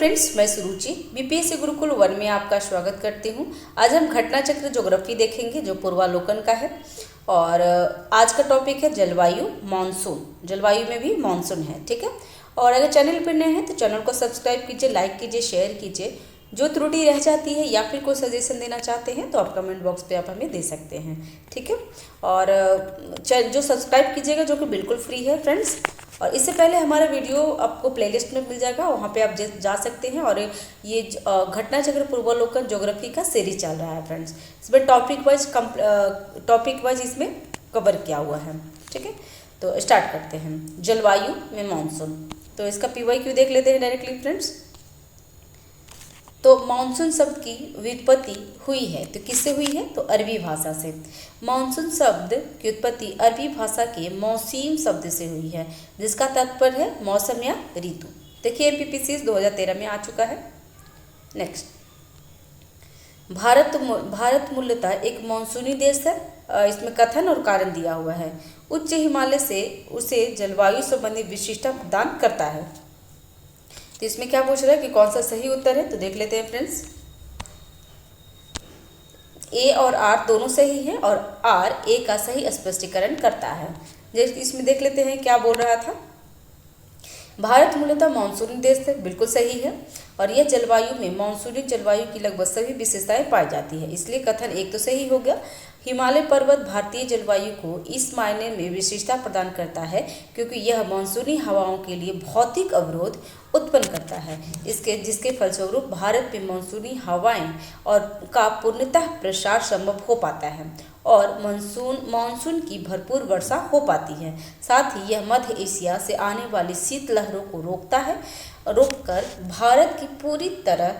Friends, मैं सुरुचि BPSC Gurukul 1 में आपका स्वागत करती हूँ। आज हम घटना चक्र ज्योग्राफी देखेंगे जो पूर्वालोकन का है। और आज का टॉपिक है जलवायु मानसून। जलवायु में भी मानसून है, ठीक है। और अगर चैनल पर नए हैं तो चैनल को सब्सक्राइब कीजिए, लाइक कीजिए, शेयर कीजिए। जो त्रुटि रह जाती है या फिर कोई सजेशन देना चाहते हैं तो आप कमेंट बॉक्स पे आप हमें दे सकते हैं, ठीक है। और जो सब्सक्राइब कीजिएगा जो कि बिल्कुल फ्री है फ्रेंड्स। और इससे पहले हमारा वीडियो आपको प्लेलिस्ट में मिल जाएगा, वहाँ पे आप जा सकते हैं। और ये घटना चक्र पूर्वालोकन ज्योग्राफी का सीरीज चल रहा है फ्रेंड्स। इसमें टॉपिक वाइज इसमें कवर किया हुआ है, ठीक है। तो स्टार्ट करते हैं। जलवायु में मानसून, तो इसका PYQ देख लेते हैं डायरेक्टली फ्रेंड्स। तो मानसून शब्द की व्युत्पत्ति हुई है, तो किससे हुई है? तो अरबी भाषा से। मानसून शब्द की उत्पत्ति अरबी भाषा के मौसीम शब्द से हुई है, जिसका तात्पर्य है मौसम या ऋतु। देखिए MPPC 2013 में आ चुका है। नेक्स्ट, भारत मूलतः एक मानसूनी देश है। इसमें कथन और कारण दिया हुआ है। उच्च हिमालय से उसे जलवायु संबंधी विशिष्टता प्रदान करता है। तो इसमें क्या पूछ रहा है कि कौन सा सही उत्तर है? तो देख लेते हैं फ्रेंड्स। A और R दोनों सही हैं और R A का सही स्पष्टीकरण करता है। जैसे इसमें देख लेते हैं क्या बोल रहा था। भारत मूलतः मानसूनी देश है, बिल्कुल सही है। और यह जलवायु में मानसूनी जलवायु की लगभग सभी विशेषताएं पाई जाती है, इसलिए कथन एक तो सही हो गया। हिमालय पर्वत भारतीय जलवायु को इस मायने में विशेषता प्रदान करता है क्योंकि यह मानसूनी हवाओं के लिए भौतिक अवरोध उत्पन्न करता है, जिसके फलस्वरूप भारत में मानसूनी हवाएं और का पूर्णतः प्रसार संभव हो पाता है और मानसून की भरपूर वर्षा हो पाती है। साथ ही यह मध्य एशिया से आने वाली शीत लहरों को रोककर भारत की पूरी तरह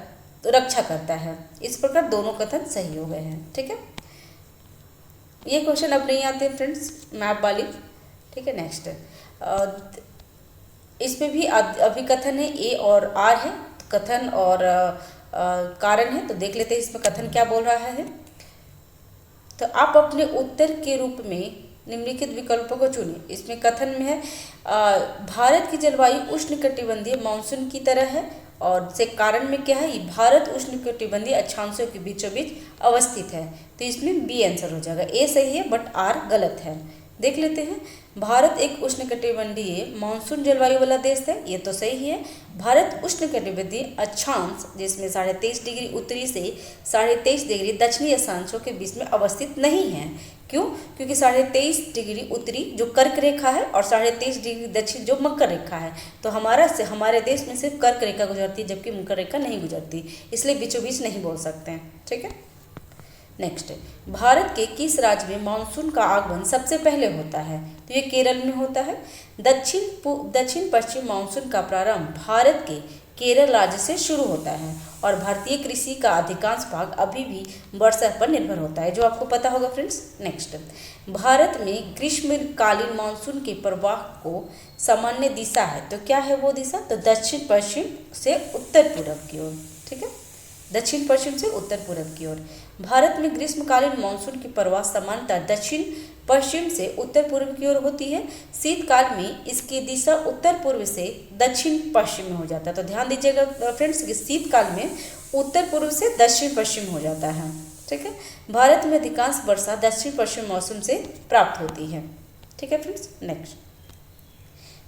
रक्षा करता है। इस प्रकार दोनों कथन सही हो गए हैं, ठीक है। ये क्वेश्चन अब नहीं आते फ्रेंड्स मैप वाली, ठीक है। नेक्स्ट, इसमें भी अभी कथन है A और R है, कथन और कारण है। तो देख लेते हैं इसमें कथन क्या बोल रहा है। तो आप अपने उत्तर के रूप में निम्नलिखित विकल्पों को चुनें। इसमें कथन में है भारत की जलवायु उष्णकटिबंधीय मानसून की तरह है। और से कारण में क्या है? ये भारत उष्णकटिबंधीय अक्षांशों के बीचों बीच अवस्थित है। तो इसमें B आंसर हो जाएगा। A सही है बट R गलत है। देख लेते हैं। भारत एक उष्णकटिबंधीय मानसून जलवायु वाला देश है, ये तो सही है। भारत उष्णकटिबंधीय अक्षांश जिसमें 23.5 डिग्री उत्तरी से 23.5 डिग्री दक्षिणी अक्षांशों के बीच में अवस्थित नहीं है। क्यों? क्योंकि 23.5 डिग्री उत्तरी जो कर्क रेखा है और 23.5 डिग्री दक्षिण जो मकर रेखा है। तो हमारे देश में सिर्फ कर्क रेखा गुजरती है जबकि मकर रेखा नहीं गुजरती, इसलिए बीचों बीच नहीं बोल सकते हैं, ठीक है। नेक्स्ट, भारत के किस राज्य में मानसून का आगमन सबसे पहले होता है? तो ये केरल में होता है। दक्षिण पश्चिम मानसून का प्रारंभ भारत के केरल राज्य से शुरू होता है और भारतीय कृषि का अधिकांश भाग अभी भी वर्षा पर निर्भर होता है, जो आपको पता होगा फ्रेंड्स। नेक्स्ट, भारत में ग्रीष्मकालीन मानसून के प्रवाह को सामान्य दिशा है, तो क्या है वो दिशा? तो दक्षिण पश्चिम से उत्तर पूर्व की ओर, ठीक है। दक्षिण पश्चिम से उत्तर पूर्व की ओर। भारत में ग्रीष्मकालीन मानसून की प्रवाह सामान्यतः दक्षिण पश्चिम से उत्तर पूर्व की ओर होती है। शीतकाल में इसकी दिशा उत्तर पूर्व से दक्षिण पश्चिम में हो जाता है। तो ध्यान दीजिएगा फ्रेंड्स कि शीतकाल में उत्तर पूर्व से दक्षिण पश्चिम हो जाता है, ठीक है। भारत में अधिकांश वर्षा दक्षिण पश्चिम मौसम से प्राप्त होती है, ठीक है फ्रेंड्स। नेक्स्ट,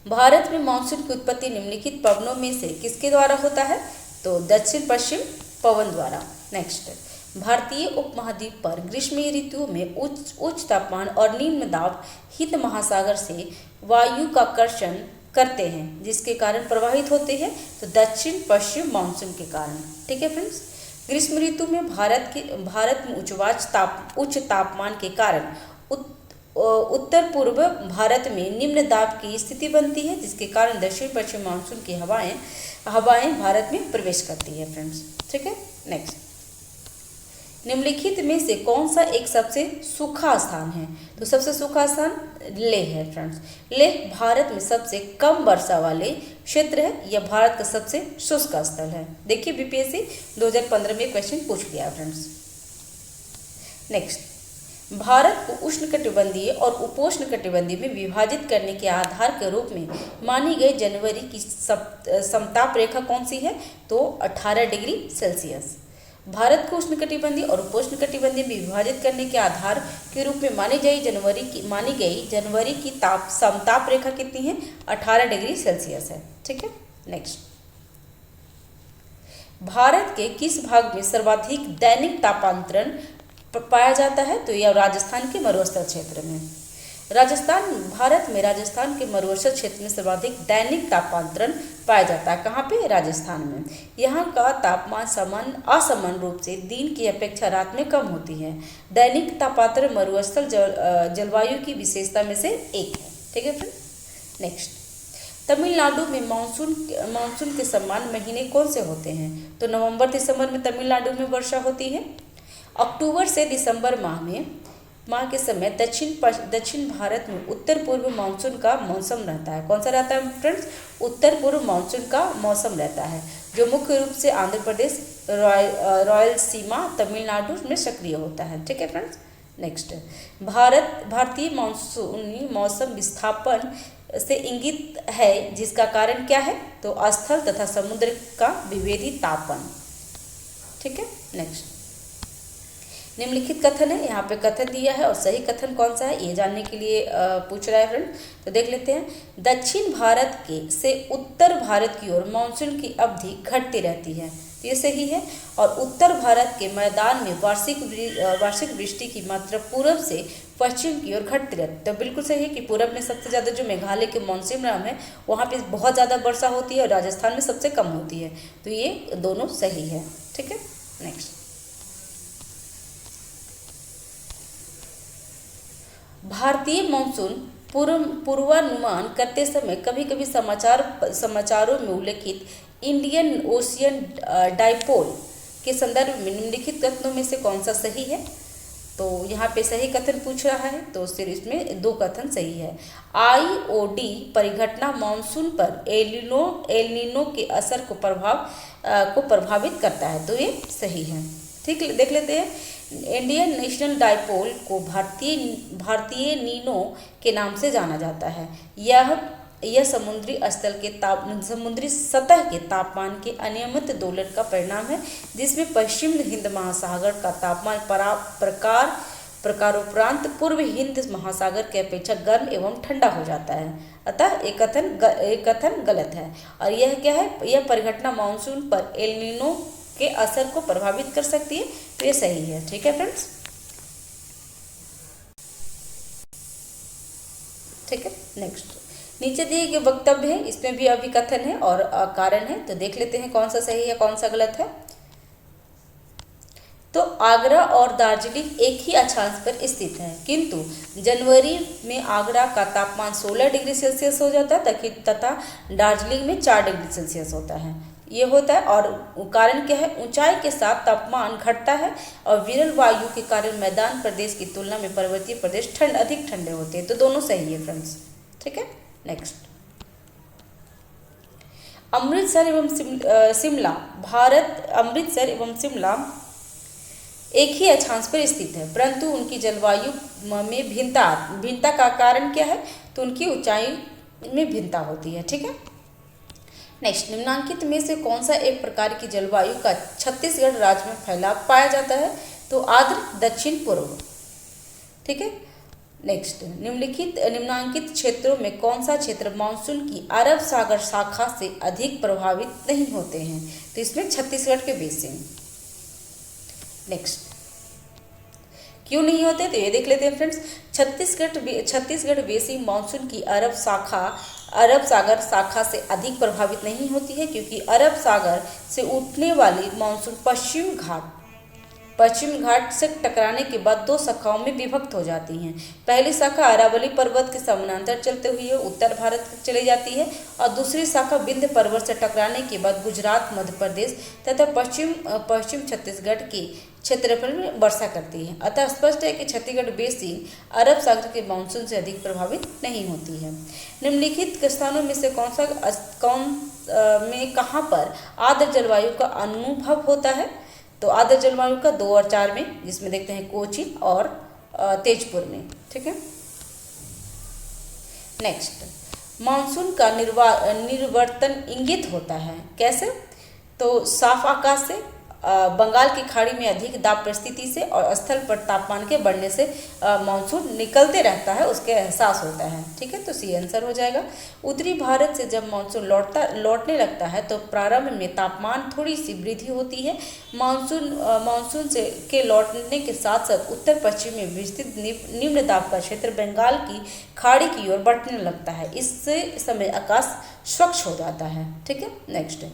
भारत में मानसून की उत्पत्ति निम्नलिखित पवनों में से किसके द्वारा होता है? तो दक्षिण पश्चिम पवन द्वारा। नेक्स्ट, भारतीय उपमहाद्वीप पर ग्रीष्मीय ऋतुओं में उच्च तापमान और निम्न दाब हिंद महासागर से वायु का आकर्षण करते हैं, जिसके कारण प्रवाहित होते हैं तो दक्षिण पश्चिम मानसून के कारण, ठीक है फ्रेंड्स। ग्रीष्म ऋतु में भारत में उच्च तापमान के कारण उत्तर पूर्व भारत में निम्न दाब की स्थिति बनती है, जिसके कारण दक्षिण पश्चिम मानसून की हवाएं भारत में प्रवेश करती है फ्रेंड्स, ठीक है। नेक्स्ट, निम्नलिखित में से कौन सा एक सबसे सूखा स्थान है? तो सबसे सूखा स्थान लेह है फ्रेंड्स। लेह भारत में सबसे कम वर्षा वाले क्षेत्र है। यह भारत का सबसे शुष्क स्थल है। देखिए BPSC 2015 में क्वेश्चन पूछ लिया फ्रेंड्स। नेक्स्ट, भारत को उष्णकटिबंधीय और उपोष्णकटिबंधीय में विभाजित करने के आधार के रूप में मानी गई जनवरी की समताप रेखा कौन सी है? तो 18 डिग्री सेल्सियस। भारत को उष्णकटिबंधीय और उपोष्णकटिबंधीय में विभाजित करने के आधार के रूप में मानी गई जनवरी की समताप रेखा कितनी है? 18 डिग्री सेल्सियस है। ठीक है, नेक्स्ट। भारत के किस भाग में सर्वाधिक दैनिक तापांतरण पाया जाता है? तो यह राजस्थान के मरुस्थल क्षेत्र में। भारत में राजस्थान के मरुस्थल क्षेत्र में सर्वाधिक दैनिक तापांतरण पाया जाता है। कहाँ पे? राजस्थान में। यहाँ का तापमान असमान रूप से दिन की अपेक्षा रात में कम होती है। दैनिक तापांतरण मरुस्थल जलवायु की विशेषता में से एक है। ठीक है फ्रेंड, नेक्स्ट। तमिलनाडु में मानसून के समान महीने कौन से होते हैं? तो नवंबर दिसंबर में तमिलनाडु में वर्षा होती है। अक्टूबर से दिसंबर माह के समय दक्षिण भारत में उत्तर पूर्व मानसून का मौसम रहता है। कौन सा रहता है फ्रेंड्स? उत्तर पूर्व मानसून का मौसम रहता है, जो मुख्य रूप से आंध्र प्रदेश, रायलसीमा, तमिलनाडु में सक्रिय होता है। ठीक है फ्रेंड्स, नेक्स्ट। भारतीय मानसूनी मौसम विस्थापन से इंगित है, जिसका कारण क्या है? तो स्थल तथा समुद्र का विभेदी तापन। ठीक है, नेक्स्ट। निम्नलिखित कथन है, यहाँ पे कथन दिया है और सही कथन कौन सा है ये जानने के लिए पूछ रहा है फ्रेंड। तो देख लेते हैं। दक्षिण भारत से उत्तर भारत की ओर मानसून की अवधि घटती रहती है, तो ये सही है। और उत्तर भारत के मैदान में वार्षिक वृष्टि की मात्रा पूर्व से पश्चिम की ओर घटती रहती है, तो बिल्कुल सही है कि पूरब में सबसे ज़्यादा जो मेघालय के मौनसून है वहाँ पे बहुत ज़्यादा वर्षा होती है और राजस्थान में सबसे कम होती है, तो ये दोनों सही है। ठीक है, नेक्स्ट। भारतीय मानसून पूर्वानुमान करते समय कभी कभी समाचारों में उल्लेखित इंडियन ओशियन डाइपोल के संदर्भ में निम्नलिखित कथनों में से कौन सा सही है? तो यहाँ पे सही कथन पूछ रहा है, तो सिर्फ इसमें दो कथन सही है। IOD परिघटना मानसून पर एल नीनो के असर को प्रभावित करता है, तो ये सही है। ठीक, देख लेते हैं। इंडियन नेशनल डाइपोल को भारतीय नीनो के नाम से जाना जाता है। यह समुद्री सतह के तापमान के अनियमित दोलन का परिणाम है, जिसमें पश्चिम हिंद महासागर का तापमान प्रकारोपरांत पूर्व हिंद महासागर के अपेक्षा गर्म एवं ठंडा हो जाता है। अतः एक कथन गलत है। और यह क्या है? यह परिघटना मानसून पर एल नीनो के असर को प्रभावित कर सकती है, तो ये सही है। ठीक है फ्रेंड्स, ठीक है, नेक्स्ट। नीचे दिए गए वक्तव्य है, इसमें भी अभिकथन है और कारण है, तो देख लेते हैं कौन सा सही है कौन सा गलत है। तो आगरा और दार्जिलिंग एक ही अक्षांश पर स्थित है, किंतु जनवरी में आगरा का तापमान 16 डिग्री सेल्सियस हो जाता है तथा दार्जिलिंग में 4 डिग्री सेल्सियस होता है। ये होता है, और कारण क्या है? ऊंचाई के साथ तापमान घटता है और विरल वायु के कारण मैदान प्रदेश की तुलना में पर्वतीय प्रदेश अधिक ठंडे होते हैं, तो दोनों सही है फ्रेंड्स। ठीक है, नेक्स्ट। अमृतसर एवं शिमला एक ही अक्षांश पर स्थित है, परंतु उनकी जलवायु में भिन्नता का कारण क्या है? तो उनकी ऊंचाई में भिन्नता होती है। ठीक है, नेक्स्ट। निम्नांकित में से कौन सा एक प्रकार की जलवायु का छत्तीसगढ़ राज्य में फैलाव पाया जाता है? तो आर्द्र दक्षिण पूर्व। ठीक है, नेक्स्ट। निम्नांकित क्षेत्रों में कौन सा क्षेत्र मानसून की अरब सागर शाखा से अधिक प्रभावित नहीं होते हैं? तो इसमें छत्तीसगढ़ के बेसिन। नेक्स्ट, क्यों नहीं होते? तो ये देख लेते हैं फ्रेंड्स। छत्तीसगढ़ बेसिन मानसून की अरब सागर शाखा से अधिक प्रभावित नहीं होती है, क्योंकि अरब सागर से उठने वाली मानसून पश्चिम घाट से टकराने के बाद दो शाखाओं में विभक्त हो जाती हैं। पहली शाखा अरावली पर्वत के समानांतर चलते हुए उत्तर भारत चली जाती है और दूसरी शाखा विंध्य पर्वत से टकराने के बाद गुजरात, मध्य प्रदेश तथा पश्चिम छत्तीसगढ़ के क्षेत्रफल में वर्षा करती है। अतः स्पष्ट है कि छत्तीसगढ़ बेसिन अरब सागर के मानसून से अधिक प्रभावित नहीं होती है। निम्नलिखित स्थानों में से कहाँ पर आर्द्र जलवायु का अनुभव होता है? तो आर्द्र जलवायु का 2 और 4 में, जिसमें देखते हैं कोचीन और तेजपुर में। ठीक है, नेक्स्ट, मानसून का निर्वर्तन इंगित होता है कैसे? तो साफ आकाश से, बंगाल की खाड़ी में अधिक दाब परिस्थिति से और स्थल पर तापमान के बढ़ने से मानसून निकलते रहता है, उसके एहसास होता है। ठीक है, तो सी आंसर हो जाएगा। उत्तरी भारत से जब मानसून लौटने लगता है तो प्रारंभ में तापमान थोड़ी सी वृद्धि होती है। मानसून से के लौटने के साथ साथ उत्तर पश्चिम में विस्तृत निम्न दाब का क्षेत्र बंगाल की खाड़ी की ओर बढ़ने लगता है। इससे समय आकाश स्वच्छ हो जाता है। ठीक है, नेक्स्ट,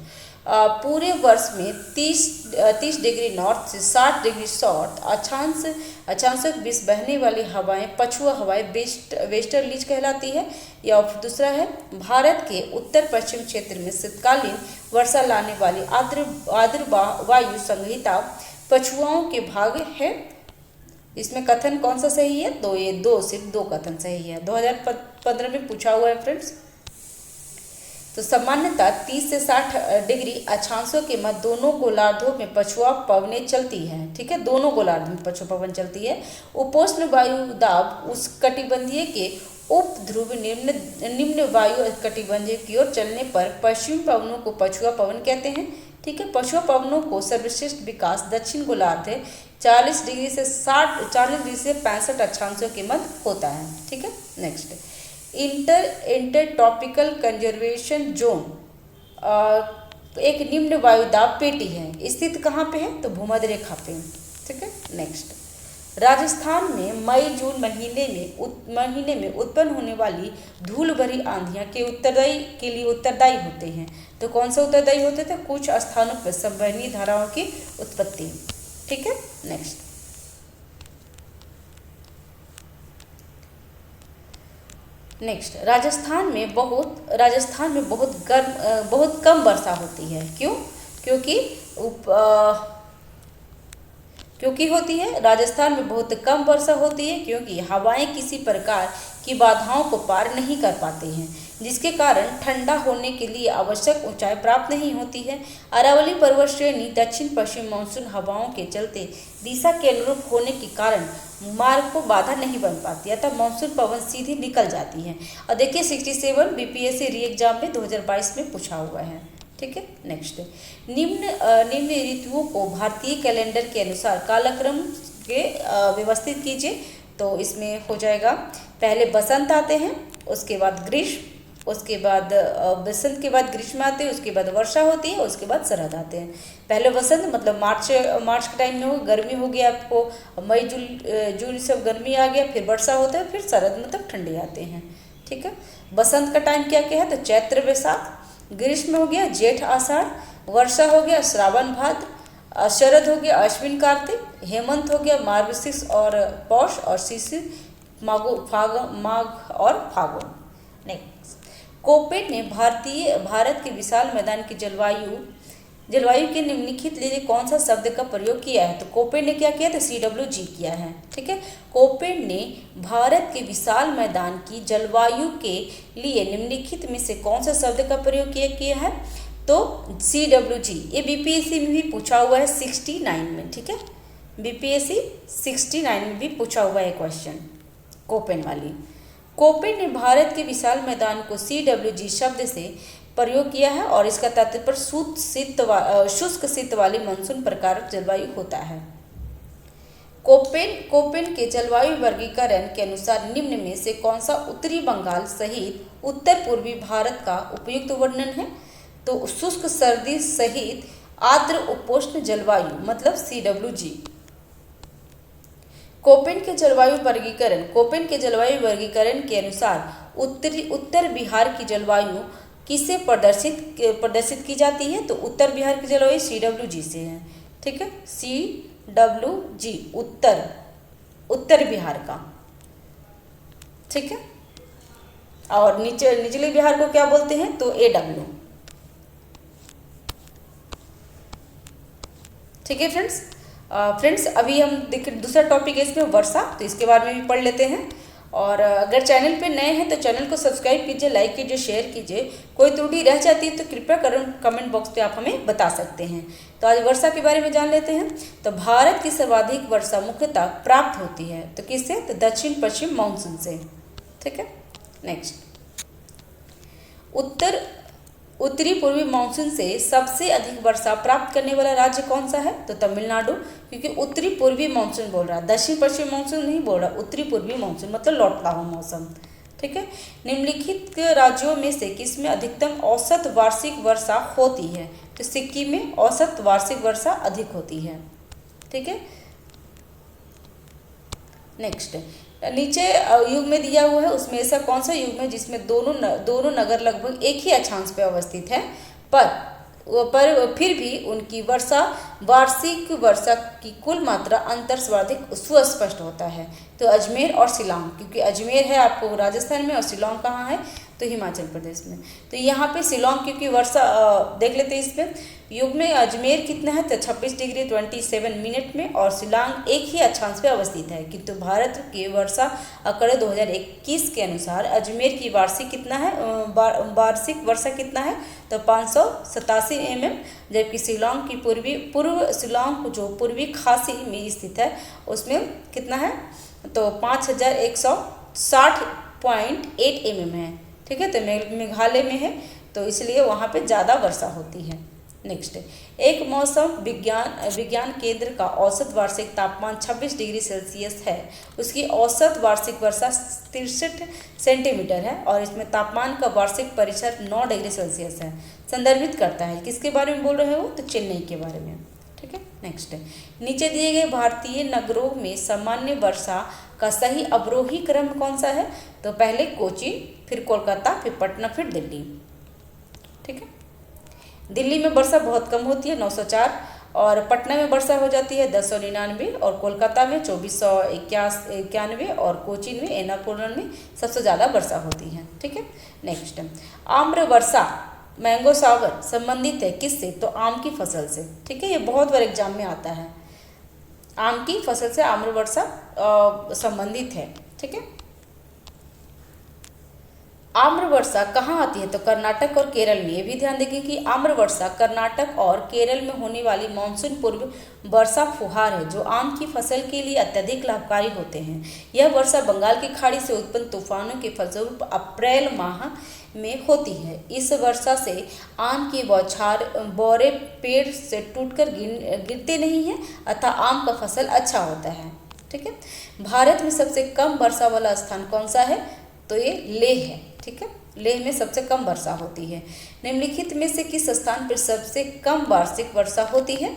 पूरे वर्ष में 30 डिग्री नॉर्थ से 60 डिग्री साउथ अक्षांश बीस बहने वाली हवाएं पछुआ हवाएं वेस्टर्लीज कहलाती है। या दूसरा है, भारत के उत्तर पश्चिम क्षेत्र में शीतकालीन वर्षा लाने वाली आर्द्र वायु संहिता पछुआओं के भाग है। इसमें कथन कौन सा सही है? तो ये सिर्फ दो कथन सही है। 2015 में पूछा हुआ है फ्रेंड्स। तो सामान्यतः 30 से 60 डिग्री अक्षांशों के मध्य दोनों गोलार्धों में पछुआ पवनें चलती हैं। ठीक है, दोनों गोलार्ध में पछुआ पवन चलती है। उपोष्ण वायु दाब उस कटिबंधीय के उप ध्रुव निम्न वायु कटिबंधीय की ओर चलने पर पश्चिमी पवनों को पछुआ पवन कहते हैं। ठीक है, पछुआ पवनों को सर्वश्रेष्ठ विकास दक्षिण गोलार्ध 40 डिग्री से 65 अक्षांशों के मध्य होता है। ठीक है, next, inter tropical conservation zone एक निम्न वायुदाब पेटी है, स्थित कहाँ पे है? तो भूमध्य रेखा पे। ठीक है, नेक्स्ट, राजस्थान में मई जून महीने में उत्पन्न होने वाली धूल भरी आंधियां के लिए उत्तरदायी होते हैं। तो कौन सा उत्तरदायी होते थे? कुछ स्थानों पर संवहनीय धाराओं की उत्पत्ति। ठीक है, नेक्स्ट, राजस्थान में बहुत कम वर्षा होती है। क्यों? क्योंकि होती है, राजस्थान में बहुत कम वर्षा होती है क्योंकि हवाएं किसी प्रकार की बाधाओं को पार नहीं कर पाते हैं, जिसके कारण ठंडा होने के लिए आवश्यक ऊंचाई प्राप्त नहीं होती है। अरावली पर्वत श्रेणी दक्षिण पश्चिम मानसून हवाओं के चलते दिशा के अनुरूप होने के कारण मार्ग को बाधा नहीं बन पाती, अतः मानसून पवन सीधी निकल जाती है। और देखिए 67 बीपीएससी री एग्जाम में 2022 में पूछा हुआ है। ठीक है, नेक्स्ट, निम्न ऋतुओं को भारतीय कैलेंडर के अनुसार कालक्रम के व्यवस्थित कीजिए। तो इसमें हो जाएगा, पहले बसंत आते हैं, उसके बाद ग्रीष्म, उसके बाद बसंत के बाद ग्रीष्म आते हैं, उसके बाद वर्षा होती है, उसके बाद शरद आते हैं। पहले बसंत मतलब मार्च के टाइम में हो, गर्मी हो गया आपको, मई जून सब गर्मी आ गया, फिर वर्षा होता है, फिर शरद मतलब ठंडे आते हैं। ठीक है, बसंत का टाइम क्या क्या है? तो चैत्र वैशाख, ग्रीष्म हो गया जेठ आषाढ़, वर्षा हो गया श्रावण भाद्र, शरद हो गया अश्विन कार्तिक, हेमंत हो गया मार्गशीर्ष और पौष, और शिशिर माघ और फागुन। नेक्स्ट, कोपेन ने भारत के विशाल मैदान की जलवायु के निम्नलिखित लिए कौन सा शब्द का प्रयोग किया है? तो कोपेन ने क्या किया? तो CWG किया है। ठीक है, कोपेन ने भारत के विशाल मैदान की जलवायु के लिए निम्नलिखित में से कौन सा शब्द का प्रयोग किया है? तो CWG। ये बीपीएससी में भी पूछा हुआ है 69 में। ठीक है, बीपीएससी 69 में भी पूछा हुआ है क्वेश्चन कोपेन वाली। कोपेन ने भारत के विशाल मैदान को CWG शब्द से प्रयोग किया है और इसका तात्पर्य शुष्क शीत वाली मानसून प्रकार जलवायु होता है। कोपेन के जलवायु वर्गीकरण के अनुसार निम्न में से कौन सा उत्तरी बंगाल सहित उत्तर पूर्वी भारत का उपयुक्त वर्णन है? तो शुष्क सर्दी सहित आर्द्र उपोष्ण जलवायु मतलब CWG। कोपेन के जलवायु वर्गीकरण के अनुसार उत्तर बिहार की जलवायु किससे प्रदर्शित की जाती है? तो उत्तर बिहार की जलवायु CWG से है। ठीक है, CWG उत्तर बिहार का। ठीक है, और निचले बिहार को क्या बोलते हैं? तो AW। ठीक है फ्रेंड्स, अभी हम देखें दूसरा टॉपिक है इसमें वर्षा, तो इसके बारे में भी पढ़ लेते हैं। और अगर चैनल पे नए हैं तो चैनल को सब्सक्राइब कीजिए, लाइक कीजिए, शेयर कीजिए। कोई त्रुटि रह जाती है तो कृपया कमेंट बॉक्स पे आप हमें बता सकते हैं। तो आज वर्षा के बारे में जान लेते हैं। तो भारत की सर्वाधिक वर्षा मुख्यतः प्राप्त होती है तो किससे? तो दक्षिण पश्चिम मानसून से। ठीक है, नेक्स्ट, उत्तरी पूर्वी मानसून से सबसे अधिक वर्षा प्राप्त करने वाला राज्य कौन सा है? तो तमिलनाडु, क्योंकि उत्तरी पूर्वी मानसून बोल रहा है, दक्षिण पश्चिम मानसून नहीं बोल रहा, उत्तरी पूर्वी मानसून मतलब लौटता हुआ मौसम। ठीक है, निम्नलिखित राज्यों में से किसमें अधिकतम औसत वार्षिक वर्षा होती है? तो सिक्किम में औसत वार्षिक वर्षा अधिक होती है। ठीक है, नेक्स्ट, नीचे युग में दिया हुआ है, उसमें ऐसा कौन सा युग है जिसमें दोनों नगर लगभग एक ही अक्षांश पे अवस्थित है, पर फिर भी उनकी वार्षिक वर्षा की कुल मात्रा अंतर सर्वाधिक सुस्पष्ट होता है? तो अजमेर और शिलांग, क्योंकि अजमेर है आपको राजस्थान में और शिलांग कहाँ है? तो हिमाचल प्रदेश में। तो यहाँ पे शिलांग क्योंकि वर्षा देख लेते हैं इसमें युग में अजमेर कितना है? तो 26 डिग्री 27 मिनट में, और शिलांग एक ही अक्षांश पे अवस्थित है। किंतु भारत के वर्षा आंकड़े 2021 के अनुसार अजमेर की वार्षिक कितना है? वार्षिक वर्षा कितना है? तो 587 mm, जबकि शिलांग की शिलांग जो पूर्वी खासी में स्थित है उसमें कितना है? तो 5160.8 mm है। ठीक है, तो मेघालय में है तो इसलिए वहाँ पे ज़्यादा वर्षा होती है। नेक्स्ट, एक मौसम विज्ञान केंद्र का औसत वार्षिक तापमान 26 डिग्री सेल्सियस है, उसकी औसत वार्षिक वर्षा 63 सेंटीमीटर है और इसमें तापमान का वार्षिक परिसर 9 डिग्री सेल्सियस है। संदर्भित करता है किसके बारे में बोल रहे हो? तो चेन्नई के बारे में। ठीक है, नेक्स्ट, नीचे दिए गए भारतीय नगरों में सामान्य वर्षा का सही अवरोही क्रम कौन सा है? तो पहले कोचीन, फिर कोलकाता, फिर पटना, फिर दिल्ली। ठीक है, दिल्ली में वर्षा बहुत कम होती है 904, और पटना में वर्षा हो जाती है 1099, और कोलकाता में 2491, और कोचीन में एर्नाकुलम में सबसे ज़्यादा वर्षा होती है। ठीक है, नेक्स्ट, आम्र वर्षा मैंगो सावर संबंधित है किससे? तो आम की फसल से। ठीक है, ये बहुत बार एग्जाम में आता है, आम की फसल से आम्र वर्षा संबंधित है। ठीक है, आम्र वर्षा कहाँ आती है? तो कर्नाटक और केरल में। ये भी ध्यान देंगे कि आम्र वर्षा कर्नाटक और केरल में होने वाली मानसून पूर्व वर्षा फुहार है जो आम की फसल के लिए अत्यधिक लाभकारी होते हैं। यह वर्षा बंगाल की खाड़ी से उत्पन्न तूफानों के फलस्वरूप अप्रैल माह में होती है। इस वर्षा से आम की बौरे पेड़ से टूटकर गिरते नहीं हैं अतः आम का फसल अच्छा होता है। ठीक है, भारत में सबसे कम वर्षा वाला स्थान कौन सा है? तो ये लेह है। ठीक है, लेह में सबसे कम वर्षा होती है। निम्नलिखित में से किस स्थान पर सबसे कम वार्षिक वर्षा होती है?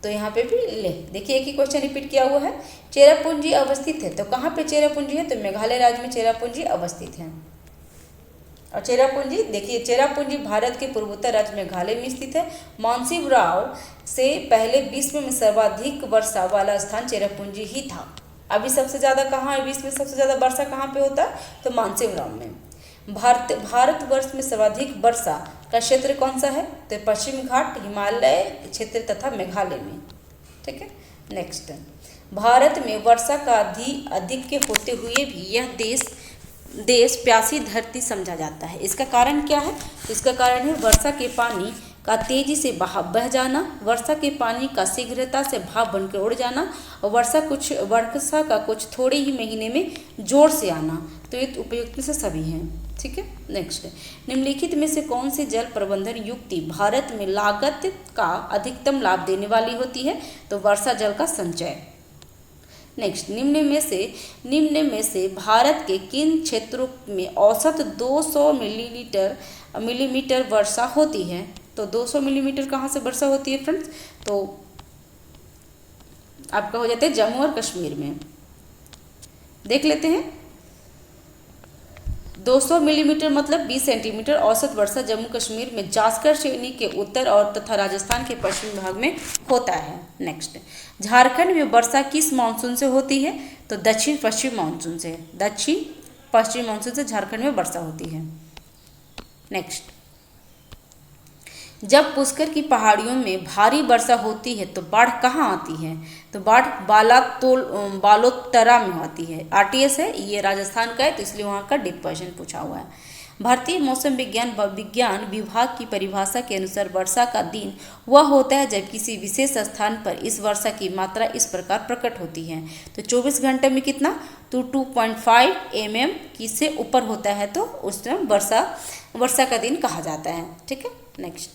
तो यहाँ पे भी लेह। देखिए एक ही क्वेश्चन रिपीट किया हुआ है। चेरापूंजी अवस्थित है, तो कहाँ पे चेरापूंजी है? तो मेघालय राज्य में चेरापूंजी अवस्थित है। और चेरापूंजी देखिए, चेरापूंजी भारत के पूर्वोत्तर राज्य मेघालय में स्थित है। मानसीवराव से पहले विश्व में सर्वाधिक वर्षा वाला स्थान चेरापूंजी ही था। अभी सबसे ज़्यादा कहाँ है? विश्व में सबसे ज़्यादा वर्षा कहाँ पे होता है? तो मानसीवराव में। भारतवर्ष में सर्वाधिक वर्षा का क्षेत्र कौन सा है? तो पश्चिम घाट, हिमालय क्षेत्र तथा मेघालय में। ठीक है, नेक्स्ट, भारत में वर्षा का अधिक के होते हुए भी यह देश प्यासी धरती समझा जाता है। इसका कारण क्या है? तो इसका कारण है वर्षा के पानी का तेजी से बह जाना, वर्षा के पानी का शीघ्रता से भाप बनकर उड़ जाना, और वर्षा का कुछ थोड़े ही महीने में जोर से आना। तो ये उपयुक्त से सभी हैं। ठीक है, नेक्स्ट, निम्नलिखित में से कौन सी जल प्रबंधन युक्ति भारत में लागत का अधिकतम लाभ देने वाली होती है? तो वर्षा जल का संचय। नेक्स्ट, निम्न में से भारत के किन क्षेत्रों में औसत 200 मिलीमीटर वर्षा होती है? तो 200 मिलीमीटर कहाँ से वर्षा होती है फ्रेंड्स? तो आपका हो जाता है जम्मू और कश्मीर में। देख लेते हैं, 200 मिलीमीटर मतलब 20 सेंटीमीटर औसत वर्षा जम्मू कश्मीर में जास्कर श्रेणी के उत्तर और तथा राजस्थान के पश्चिमी भाग में होता है। नेक्स्ट, झारखंड में वर्षा किस मानसून से होती है? तो दक्षिण पश्चिम मानसून से। दक्षिण पश्चिम मानसून से झारखंड में वर्षा होती है। नेक्स्ट, जब पुष्कर की पहाड़ियों में भारी वर्षा होती है तो बाढ़ कहाँ आती है? तो बाढ़ बालोतरा में आती है। आरटीएस है, ये राजस्थान का है, तो इसलिए वहाँ का डीप क्वेश्चन पूछा हुआ है। भारतीय मौसम विज्ञान विभाग की परिभाषा के अनुसार वर्षा का दिन वह होता है जब किसी विशेष स्थान पर इस वर्षा की मात्रा इस प्रकार प्रकट होती है। तो 24 घंटे में कितना? तो 2.5 mm की से ऊपर होता है तो उस टाइम वर्षा का दिन कहा जाता है। ठीक है, नेक्स्ट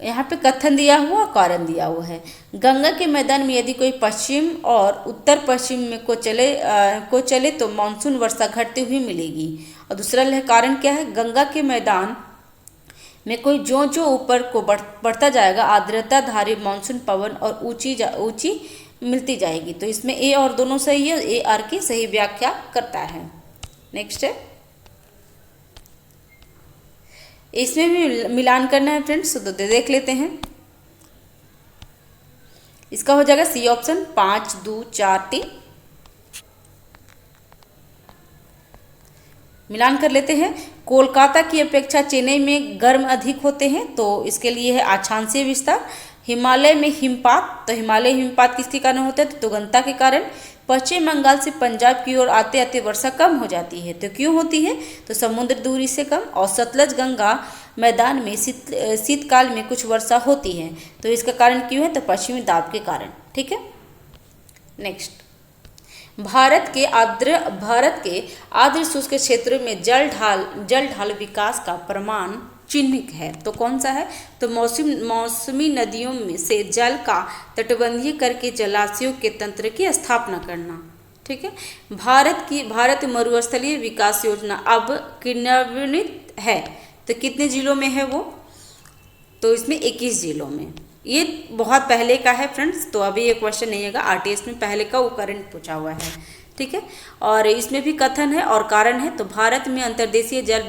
यहाँ पे कथन दिया हुआ, कारण दिया हुआ है। गंगा के मैदान में यदि कोई पश्चिम और उत्तर पश्चिम में को चले तो मानसून वर्षा घटती हुई मिलेगी। और दूसरा कारण क्या है? गंगा के मैदान में कोई जो ऊपर को बढ़ता जाएगा आर्द्रता धारी मानसून पवन और ऊंची मिलती जाएगी। तो इसमें ए और दोनों सही है, ए आर की सही व्याख्या करता है। नेक्स्ट है, इसमें भी मिलान करना है फ्रेंड्स, तो देख लेते हैं। इसका हो जाएगा सी ऑप्शन 5, 2, 4, 3। मिलान कर लेते हैं। कोलकाता की अपेक्षा चेन्नई में गर्म अधिक होते हैं, तो इसके लिए है अक्षांशीय विस्तार। हिमालय में हिमपात, तो हिमालय हिमपात किसके कारण होता है? तो तुगनता के कारण। पश्चिम बंगाल से पंजाब की ओर आते आते वर्षा कम हो जाती है, तो क्यों होती है? तो समुद्र दूरी से कम। और सतलज गंगा मैदान में शीतकाल में कुछ वर्षा होती है, तो इसका कारण क्यों है? तो पश्चिमी दाब के कारण। ठीक है, नेक्स्ट, भारत के आर्द्र शुष्क क्षेत्रों में जल ढाल विकास का प्रमाण चिन्हित है, तो कौन सा है? तो मौसमी नदियों में से जल का तटबंधीय करके जलाशयों के तंत्र की स्थापना करना। ठीक है, भारत मरुस्थलीय विकास योजना अब क्रियान्वित है, तो कितने जिलों में है वो? तो इसमें 21 जिलों में। ये बहुत पहले का है फ्रेंड्स, तो अभी ये क्वेश्चन नहीं आएगा, आरटीएस में पहले का वो करंट पूछा हुआ है। ठीक है, और इसमें भी कथन है और कारण है। तो भारत में अंतर्देशीय जल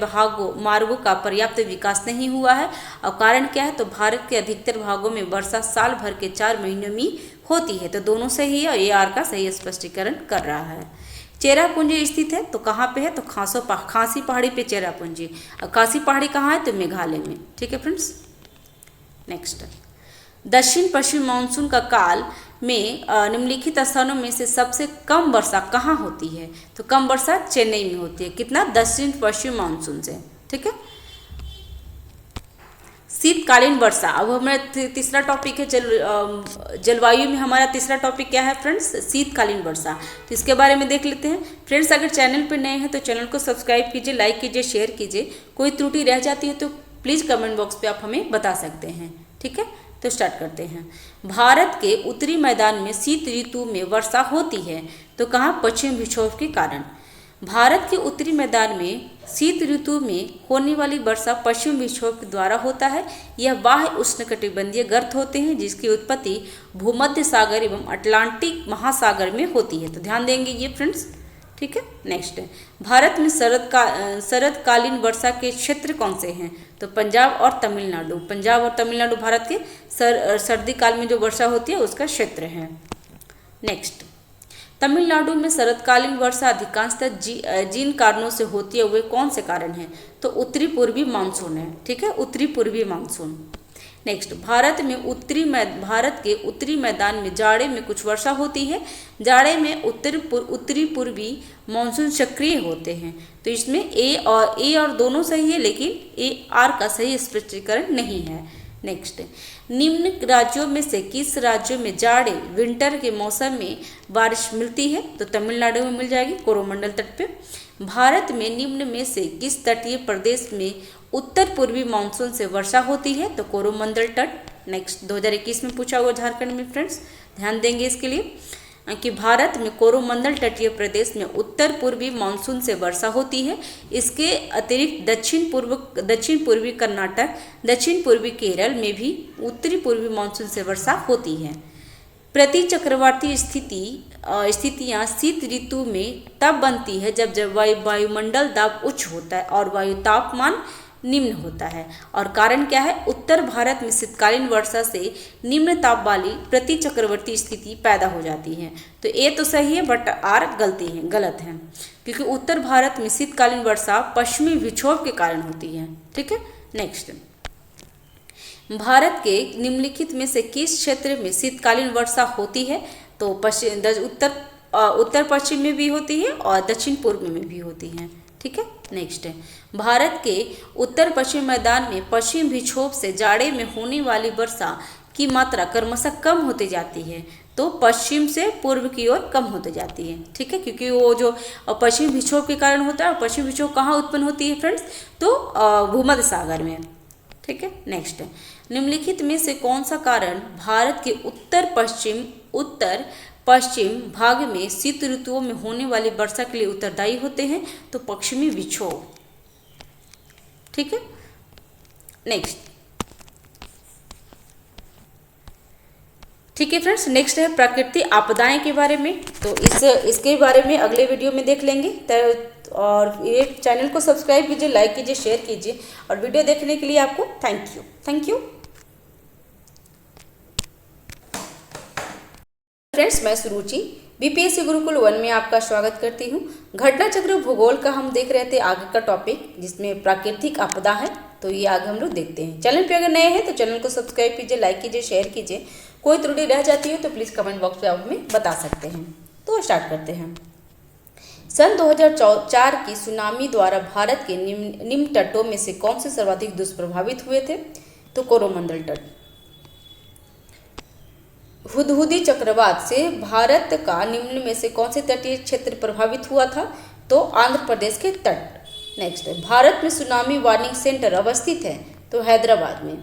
मार्गों का पर्याप्त विकास नहीं हुआ है, और कारण क्या है? तो भारत के अधिकतर भागों में वर्षा साल भर के 4 महीनों में होती है, तो दोनों सही है और ए आर का सही स्पष्टीकरण कर रहा है। चेरापूंजी स्थित है, तो कहाँ पे है? तो खासी पहाड़ी पे चेरापूंजी। और खासी पहाड़ी कहाँ है? तो मेघालय में। ठीक है फ्रेंड्स, नेक्स्ट, दक्षिण पश्चिम मानसून का काल में निम्नलिखित स्थानों में से सबसे कम वर्षा कहाँ होती है? तो कम वर्षा चेन्नई में होती है। कितना? दक्षिण पश्चिम मानसून से। ठीक है, शीतकालीन वर्षा। अब हमारा तीसरा टॉपिक है जलवायु में हमारा तीसरा टॉपिक क्या है फ्रेंड्स? शीतकालीन वर्षा। तो इसके बारे में देख लेते हैं फ्रेंड्स। अगर चैनल पर नए हैं तो चैनल को सब्सक्राइब कीजिए, लाइक कीजिए, शेयर कीजिए। कोई त्रुटि रह जाती है तो प्लीज़ कमेंट बॉक्स पे आप हमें बता सकते हैं। ठीक है, तो स्टार्ट करते हैं। भारत के उत्तरी मैदान में शीत ऋतु में वर्षा होती है, तो कहाँ? पश्चिम विक्षोभ के कारण। भारत के उत्तरी मैदान में शीत ऋतु में होने वाली वर्षा पश्चिम विक्षोभ के द्वारा होता है। यह बाह्य उष्णकटिबंधीय गर्त होते हैं जिसकी उत्पत्ति भूमध्य सागर एवं अटलांटिक महासागर में होती है, तो ध्यान देंगे ये फ्रेंड्स। ठीक है, नेक्स्ट है, भारत में शरदकालीन वर्षा के क्षेत्र कौन से हैं? तो पंजाब और तमिलनाडु। पंजाब और तमिलनाडु भारत के सर्दी काल में जो वर्षा होती है उसका क्षेत्र है। नेक्स्ट, तमिलनाडु में शरदकालीन वर्षा अधिकांशतः जिन कारणों से होती है वे कौन से कारण हैं? तो उत्तरी पूर्वी मानसून है। ठीक है, उत्तरी पूर्वी मानसून। नेक्स्ट, भारत के उत्तरी मैदान में जाड़े में कुछ वर्षा होती है। जाड़े में उत्तरी पूर्वी मानसून सक्रिय होते हैं, तो इसमें ए और दोनों सही है, लेकिन ए आर का सही स्पष्टीकरण नहीं है। नेक्स्ट, निम्न राज्यों में से किस राज्यों में जाड़े विंटर के मौसम में बारिश मिलती है? तो तमिलनाडु में मिल जाएगी, कोरोमंडल तट पे। भारत में निम्न में से किस तटीय प्रदेश में उत्तर पूर्वी मानसून से वर्षा होती है? तो कोरोमंडल तट। नेक्स्ट, 2021 में पूछा हुआ झारखंड में फ्रेंड्स, ध्यान देंगे इसके लिए कि भारत में कोरोमंडल तटीय प्रदेश में उत्तर पूर्वी मानसून से वर्षा होती है। इसके अतिरिक्त दक्षिण पूर्वी कर्नाटक, दक्षिण पूर्वी केरल में भी उत्तरी पूर्वी मानसून से वर्षा होती है। प्रति चक्रवाती स्थितियाँ शीत ऋतु में तब बनती है जब वायुमंडल दाब उच्च होता है और वायु तापमान निम्न होता है। और कारण क्या है, उत्तर भारत में शीतकालीन वर्षा से निम्न ताप वाली प्रति चक्रवर्ती स्थिति पैदा हो जाती है। तो ए तो सही है बट आर गलत है, क्योंकि उत्तर भारत में शीतकालीन वर्षा पश्चिमी विक्षोभ के कारण होती है। ठीक है, नेक्स्ट, भारत के निम्नलिखित में से किस क्षेत्र में शीतकालीन वर्षा होती है? तो उत्तर पश्चिम में भी होती है और दक्षिण पूर्व में भी होती है। ठीक है, नेक्स्ट है, भारत के उत्तर पश्चिम मैदान में पश्चिम विक्षोभ से जाड़े में होने वाली वर्षा की मात्रा क्रमशः कम होती जाती है। तो पश्चिम से पूर्व की ओर कम होती जाती है। ठीक है, क्योंकि वो जो पश्चिम विक्षोभ के कारण होता है, और पश्चिम विक्षोभ कहाँ उत्पन्न होती है फ्रेंड्स? तो भूमध्य सागर में। ठीक है, नेक्स्ट, निम्नलिखित में से कौन सा कारण भारत के उत्तर पश्चिम भाग में शीत ऋतुओं में होने वाली वर्षा के लिए उत्तरदायी होते हैं? तो पश्चिमी विक्षोभ। ठीक है, नेक्स्ट, ठीक है फ्रेंड्स, नेक्स्ट है प्राकृतिक आपदाएं के बारे में। तो इसके बारे में अगले वीडियो में देख लेंगे। और ये चैनल को सब्सक्राइब कीजिए, लाइक कीजिए, शेयर कीजिए, और वीडियो देखने के लिए आपको थैंक यू। फ्रेंड्स, मैं सुरुचि बीपीएससी गुरुकुल 1 में आपका स्वागत करती हूँ। घटना चक्र भूगोल का हम देख रहे थे आगे का टॉपिक, जिसमें प्राकृतिक आपदा है। तो ये आगे हम लोग देखते हैं। चैनल पे अगर नए हैं तो चैनल को सब्सक्राइब कीजिए, लाइक कीजिए, शेयर कीजिए। कोई त्रुटि रह जाती है तो प्लीज़ कमेंट बॉक्स में आप हमें बता सकते हैं। तो स्टार्ट करते हैं। सन 2004 की सुनामी द्वारा भारत के निम्न तटों में से कौन से सर्वाधिक दुष्प्रभावित हुए थे? तो कोरोमंडल तट। हुदहुदी चक्रवात से भारत का निम्न में से कौन से तटीय क्षेत्र प्रभावित हुआ था? तो आंध्र प्रदेश के तट। नेक्स्ट, भारत में सुनामी वार्निंग सेंटर अवस्थित है? तो हैदराबाद में।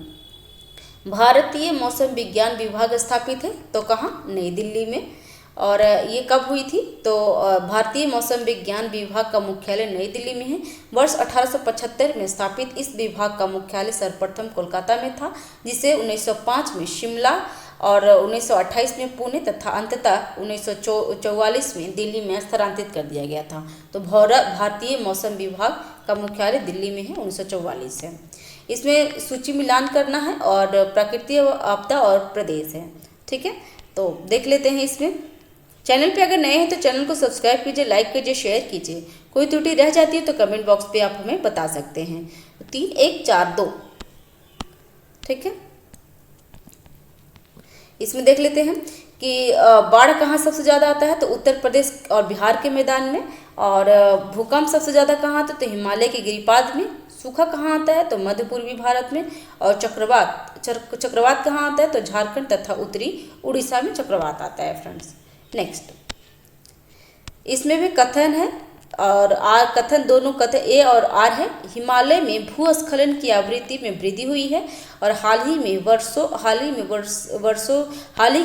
भारतीय मौसम विज्ञान विभाग स्थापित है? तो कहाँ? नई दिल्ली में। और ये कब हुई थी? तो भारतीय मौसम विज्ञान विभाग का मुख्यालय नई दिल्ली में है। वर्ष 1875 में स्थापित इस विभाग का मुख्यालय सर्वप्रथम कोलकाता में था, जिसे 1905 में शिमला और 1928 में पुणे तथा अंततः 1944 में दिल्ली में स्थानांतरित कर दिया गया था। तो भारतीय मौसम विभाग का मुख्यालय दिल्ली में है, 1944 से। इसमें सूची मिलान करना है और प्राकृतिक आपदा और प्रदेश है। ठीक है, तो देख लेते हैं। इसमें चैनल पे अगर नए हैं तो चैनल को सब्सक्राइब कीजिए, लाइक कीजिए, शेयर कीजिए। कोई त्रुटि रह जाती है तो कमेंट बॉक्स पे आप हमें बता सकते हैं। 3, 1, 4, 2। ठीक है, इसमें देख लेते हैं कि बाढ़ कहाँ सबसे ज़्यादा आता है? तो उत्तर प्रदेश और बिहार के मैदान में। और भूकंप सबसे ज़्यादा कहाँ आता है? तो हिमालय के गिरिपाद में। सूखा कहाँ आता है? तो मध्य पूर्वी भारत में। और चक्रवात कहाँ आता है? तो झारखंड तथा उत्तरी उड़ीसा में चक्रवात आता है फ्रेंड्स। नेक्स्ट, इसमें भी कथन है और आर कथन, दोनों कथन ए और आर है। हिमालय में भूस्खलन की आवृत्ति में वृद्धि हुई है और हाल ही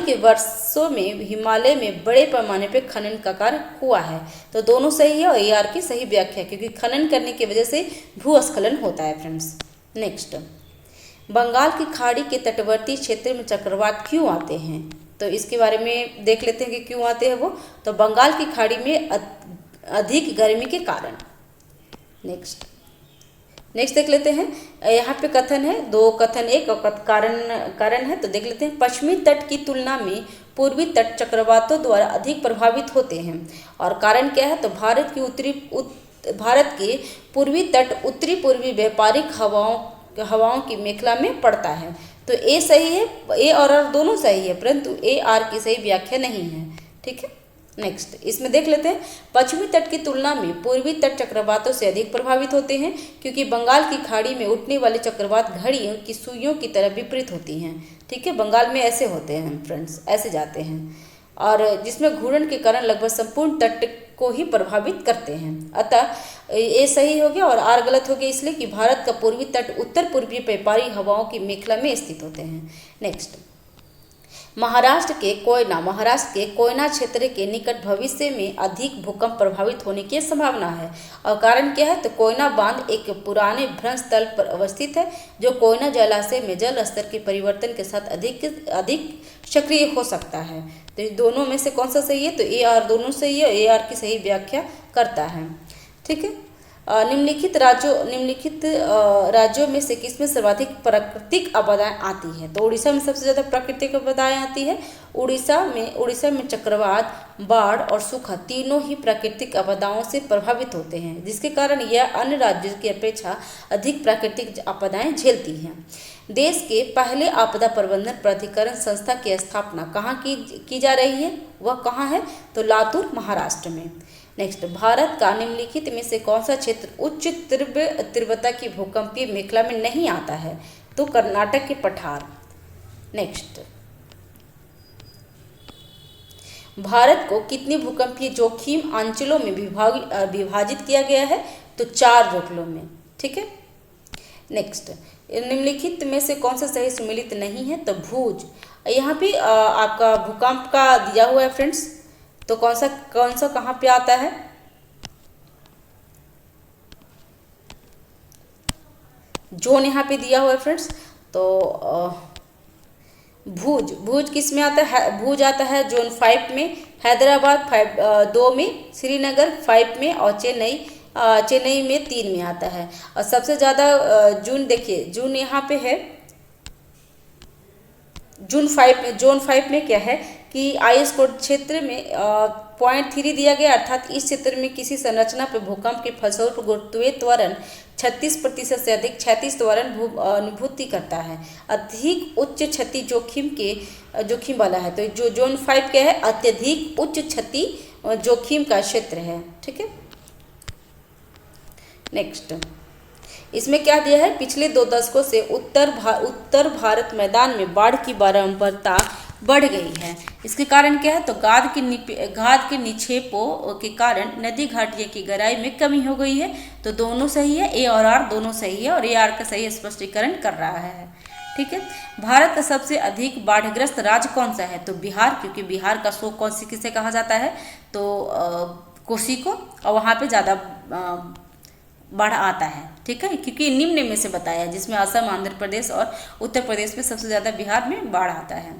के वर्षों में हिमालय में बड़े पैमाने पर खनन का कार्य हुआ है। तो दोनों सही है और ए आर की सही व्याख्या, क्योंकि खनन करने की वजह से भूस्खलन होता है फ्रेंड्स। नेक्स्ट, बंगाल की खाड़ी के तटवर्ती क्षेत्र में चक्रवात क्यों आते हैं? तो इसके बारे में देख लेते हैं कि क्यों आते हैं वो। तो बंगाल की खाड़ी में अधिक गर्मी के कारण। नेक्स्ट देख लेते हैं। यहाँ पे कथन है, 2 कथन, एक कारण है। तो देख लेते हैं। पश्चिमी तट की तुलना में पूर्वी तट चक्रवातों द्वारा अधिक प्रभावित होते हैं। और कारण क्या है? तो भारत के पूर्वी तट उत्तरी पूर्वी व्यापारिक हवाओं की मेखला में पड़ता है। तो ए सही है, ए और आर दोनों सही है, परंतु ए आर की सही व्याख्या नहीं है। ठीक है, नेक्स्ट, इसमें देख लेते हैं। पश्चिमी तट की तुलना में पूर्वी तट चक्रवातों से अधिक प्रभावित होते हैं, क्योंकि बंगाल की खाड़ी में उठने वाले चक्रवात घड़ियों की सुइयों की तरह विपरीत होती हैं। ठीक है, बंगाल में ऐसे होते हैं फ्रेंड्स, ऐसे जाते हैं, और जिसमें घूर्णन के कारण लगभग संपूर्ण तट को ही प्रभावित करते हैं। अतः ये सही हो गया और आर गलत हो गया, इसलिए कि भारत का पूर्वी तट उत्तर पूर्वी व्यापारी हवाओं की मेखला में स्थित होते हैं। नेक्स्ट, महाराष्ट्र के कोयना क्षेत्र के निकट भविष्य में अधिक भूकंप प्रभावित होने की संभावना है। और कारण क्या है? तो कोयना बांध एक पुराने भ्रंश स्थल पर अवस्थित है, जो कोयना जलाशय में जल स्तर के परिवर्तन के साथ अधिक सक्रिय हो सकता है। तो दोनों में से कौन सा सही है? तो ए आर दोनों सही है, ए आर की सही व्याख्या करता है। ठीक है, निम्नलिखित राज्यों में से किसमें सर्वाधिक प्राकृतिक आपदाएं आती हैं? तो उड़ीसा में सबसे ज़्यादा प्राकृतिक आपदाएं आती है। उड़ीसा में चक्रवात, बाढ़ और सूखा तीनों ही प्राकृतिक आपदाओं से प्रभावित होते हैं, जिसके कारण यह अन्य राज्यों की अपेक्षा अधिक प्राकृतिक आपदाएं झेलती हैं। देश के पहले आपदा प्रबंधन प्राधिकरण संस्था की स्थापना कहाँ की जा रही है? वह कहाँ है? तो लातूर, महाराष्ट्र में। नेक्स्ट, भारत का निम्नलिखित में से कौन सा क्षेत्र उच्च तीव्रता की भूकंपीय मेखला में नहीं आता है? तो कर्नाटक के पठार। नेक्स्ट, भारत को कितने भूकंपीय जोखिम अंचलों में विभाजित किया गया है? तो 4 जोखिमों में। ठीक है। नेक्स्ट, निम्नलिखित में से कौन सा सही सम्मिलित नहीं है? तो भुज। यहाँ पे आपका भूकंप का दिया हुआ है फ्रेंड्स, तो कौन सा कहाँ पे आता है? जोन यहाँ पे दिया हुआ है फ्रेंड्स। तो भुज किस में आता है? भुज आता है जोन 5 में, हैदराबाद 2 में, श्रीनगर 5 में और चेन्नई में 3 में आता है। और सबसे ज़्यादा जून देखिए, जून यहाँ पे है जोन 5 में क्या है कि आईएस कोड क्षेत्र में 0.3 दिया गया, अर्थात इस क्षेत्र में किसी संरचना पर भूकंप के फलस्वरूप गुरुत्वीय त्वरण 36% से अधिक क्षैतिज त्वरण अनुभूति करता है, अधिक उच्च क्षति जोखिम वाला है। तो जो जोन 5 क्या है? अत्यधिक उच्च क्षति जोखिम का क्षेत्र है। ठीक है। नेक्स्ट, इसमें क्या दिया है? पिछले 2 दशकों से उत्तर भारत मैदान में बाढ़ की बारंबारता बढ़ गई है। इसके कारण क्या है? तो गाद के निक्षेपों के कारण नदी घाटियों की गहराई में कमी हो गई है। तो दोनों सही है, ए और आर दोनों सही है, और ए आर का सही स्पष्टीकरण कर रहा है। ठीक है। भारत का सबसे अधिक बाढ़ग्रस्त राज्य कौन सा है? तो बिहार, क्योंकि बिहार का शोक किसे कहा जाता है? तो कोसी को, और वहाँ पे ज़्यादा बाढ़ आता है। ठीक है, क्योंकि निम्न में से बताया, जिसमें असम, आंध्र प्रदेश और उत्तर प्रदेश में सबसे ज़्यादा बिहार में बाढ़ आता है।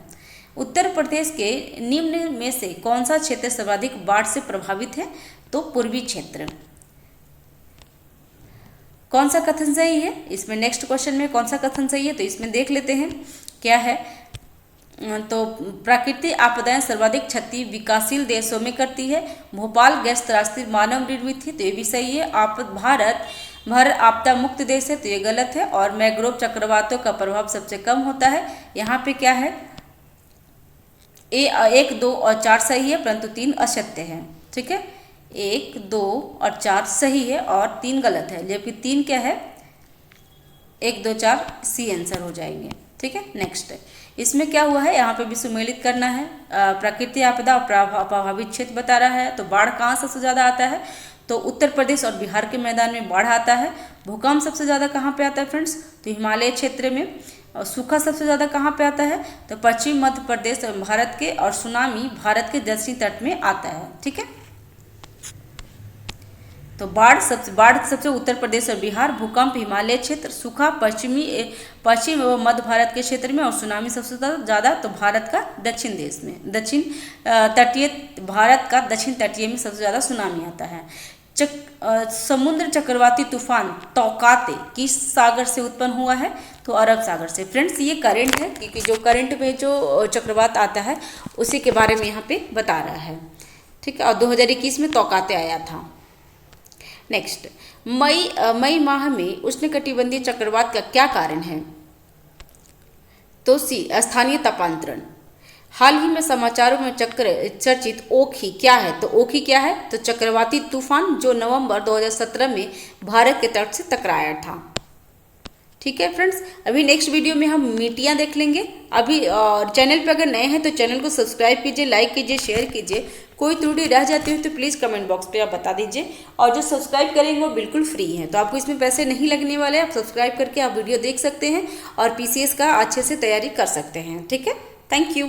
उत्तर प्रदेश के निम्न में से कौन सा क्षेत्र सर्वाधिक बाढ़ से प्रभावित है? तो पूर्वी क्षेत्र। कौन सा कथन सही है? इसमें नेक्स्ट क्वेश्चन में कौन सा कथन सही है? तो इसमें देख लेते हैं क्या है। तो प्राकृतिक आपदाएं सर्वाधिक क्षति विकासशील देशों में करती है। भोपाल गैस त्रासदी मानव निर्मित थी, तो ये भी सही है। भारत आपदा मुक्त देश है, तो ये गलत है। और मैंग्रोव चक्रवातों का प्रभाव सबसे कम होता है। यहाँ पे क्या है? 1, 2 और 4 सही है, परंतु 3 असत्य है। ठीक है, 1, 2 और 4 सही है और 3 गलत है, जबकि 3 क्या है? 1, 2, 4 सी आंसर हो जाएंगे। ठीक है। नेक्स्ट, इसमें क्या हुआ है? यहाँ पे भी सम्मिलित करना है। प्राकृतिक आपदा और प्रभावित क्षेत्र बता रहा है। तो बाढ़ कहाँ सबसे ज़्यादा आता है? तो उत्तर प्रदेश और बिहार के मैदान में बाढ़ आता है। भूकंप सबसे ज़्यादा कहाँ पे आता है फ्रेंड्स? तो हिमालय क्षेत्र में। और सूखा सबसे ज़्यादा कहाँ पे आता है? तो पश्चिम मध्य प्रदेश भारत के, और सुनामी भारत के दक्षिणी तट में आता है। ठीक है। तो बाढ़ सबसे उत्तर प्रदेश और बिहार, भूकंप हिमालय क्षेत्र, सूखा पश्चिम एवं मध्य भारत के क्षेत्र में, और सुनामी सबसे ज़्यादा तो भारत का दक्षिण देश में, भारत का दक्षिण तटीय में सबसे ज़्यादा सुनामी आता है। समुद्र चक्रवाती तूफान तौकाते किस सागर से उत्पन्न हुआ है? तो अरब सागर से। फ्रेंड्स, ये करंट है, क्योंकि जो करंट में जो चक्रवात आता है उसी के बारे में यहाँ पे बता रहा है। ठीक है। और 2021 में तौकाते आया था। नेक्स्ट, मई माह में उष्णकटिबंधीय चक्रवात का क्या कारण है? तो सी, स्थानीय तापांतरण। हाल ही में समाचारों में चर्चित ओखी क्या है? तो ओखी क्या है? तो चक्रवाती तूफान जो नवंबर 2017 में भारत के तट से टकराया था। ठीक है फ्रेंड्स, अभी नेक्स्ट वीडियो में हम मिट्टियाँ देख लेंगे। अभी चैनल पर अगर नए हैं तो चैनल को सब्सक्राइब कीजिए, लाइक कीजिए, शेयर कीजिए। कोई त्रुटि रह जाती हो तो प्लीज़ कमेंट बॉक्स पे आप बता दीजिए। और जो सब्सक्राइब करेंगे वो बिल्कुल फ्री है, तो आपको इसमें पैसे नहीं लगने वाले। आप सब्सक्राइब करके आप वीडियो देख सकते हैं और पीसीएस का अच्छे से तैयारी कर सकते हैं। ठीक है, थैंक यू।